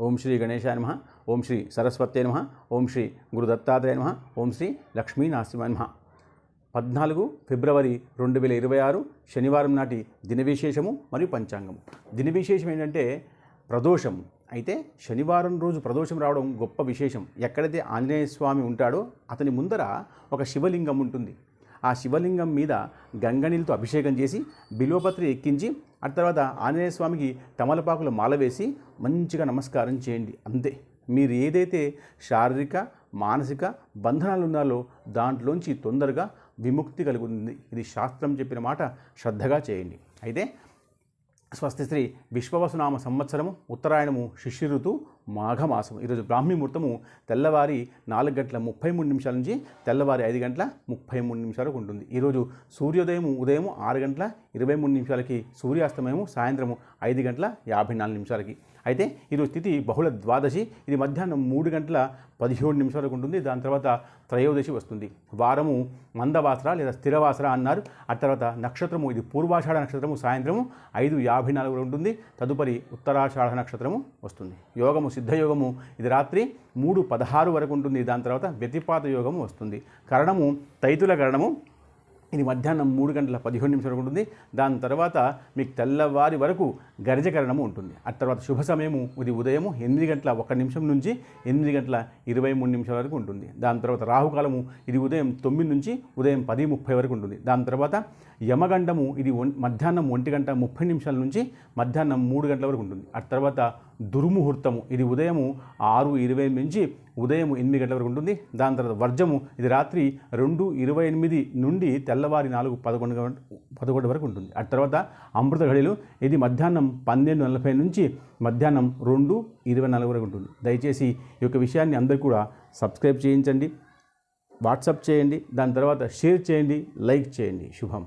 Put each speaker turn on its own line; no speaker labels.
ఓం శ్రీ గణేశాయ నమః. ఓం శ్రీ సరస్వత్యై నమః. ఓం శ్రీ గురుదత్తాత్రేయ నమః. ఓం శ్రీ లక్ష్మీనరసింహాయ నమః. 14 ఫిబ్రవరి 2026 శనివారం నాటి దిన విశేషము మరియు పంచాంగము. దిన విశేషం ఏంటంటే ప్రదోషము. అయితే శనివారం రోజు ప్రదోషం రావడం గొప్ప విశేషం. ఎక్కడైతే ఆంజనేయ స్వామి ఉంటాడో అతని ముందర ఒక శివలింగం ఉంటుంది. ఆ శివలింగం మీద గంగనీళ్ళతో అభిషేకం చేసి బిల్వపత్రి ఎక్కించి ఆ తర్వాత ఆంజనేయ స్వామికి తమలపాకుల మాల వేసి మంచిగా నమస్కారం చేయండి. అంతే. మీరు ఏదైతే శారీరక మానసిక బంధనాలు ఉన్నాలో దాంట్లోంచి తొందరగా విముక్తి కలుగుతుంది. ఇది శాస్త్రం చెప్పిన మాట. శ్రద్ధగా చేయండి. అయితే స్వస్తి శ్రీ విశ్వవసునామ సంవత్సరము ఉత్తరాయణము శిష్య ఋతువు మాఘమాసము. ఈరోజు బ్రాహ్మీ ముహూర్తము తెల్లవారి 4:33 నుంచి తెల్లవారి 5:33 వరకు ఉంటుంది. ఈరోజు ఉదయం 6:23 సూర్యాస్తమయము సాయంత్రము 5:54. అయితే ఈరోజు తిథి బహుళ ద్వాదశి. ఇది మధ్యాహ్నం 3:17 వరకు ఉంటుంది. దాని తర్వాత త్రయోదశి వస్తుంది. వారము మందవాసర లేదా స్థిరవాసర అన్నారు. ఆ తర్వాత నక్షత్రము ఇది పూర్వాషాఢ నక్షత్రము సాయంత్రము 5:54 ఉంటుంది. తదుపరి ఉత్తరాషాఢ నక్షత్రము వస్తుంది. యోగము సిద్ధయోగము ఇది రాత్రి 3:16 వరకు ఉంటుంది. దాని తర్వాత వ్యతిపాత యోగము వస్తుంది. కరణము తైతుల కరణము ఇది మధ్యాహ్నం 3:17 వరకు ఉంటుంది. దాని తర్వాత మీకు తెల్లవారి వరకు గరిజకరణము ఉంటుంది. ఆ తర్వాత శుభ సమయము ఇది ఉదయం 8:01 నుంచి 8:23 వరకు ఉంటుంది. దాని తర్వాత రాహుకాలము ఇది ఉదయం 9 నుంచి ఉదయం 10:30 వరకు ఉంటుంది. దాని తర్వాత యమగండము ఇది మధ్యాహ్నం 1:30 నుంచి మధ్యాహ్నం 3 గంటల వరకు ఉంటుంది. ఆ తర్వాత దుర్ముహూర్తము ఇది ఉదయం 6:20 నుంచి ఉదయం 8 గంటల వరకు ఉంటుంది. దాని తర్వాత వర్జము ఇది రాత్రి 2:28 నుండి తెల్లవారి 4:11 వరకు ఉంటుంది. ఆ తర్వాత అమృత ఘడియలు ఇది మధ్యాహ్నం 12:40 నుంచి మధ్యాహ్నం 2:24 వరకు ఉంటుంది. దయచేసి ఈ యొక్క విషయాన్ని అందరూ కూడా సబ్స్క్రైబ్ చేయించండి, వాట్సాప్ చేయండి, దాని తర్వాత షేర్ చేయండి, లైక్ చేయండి. శుభం.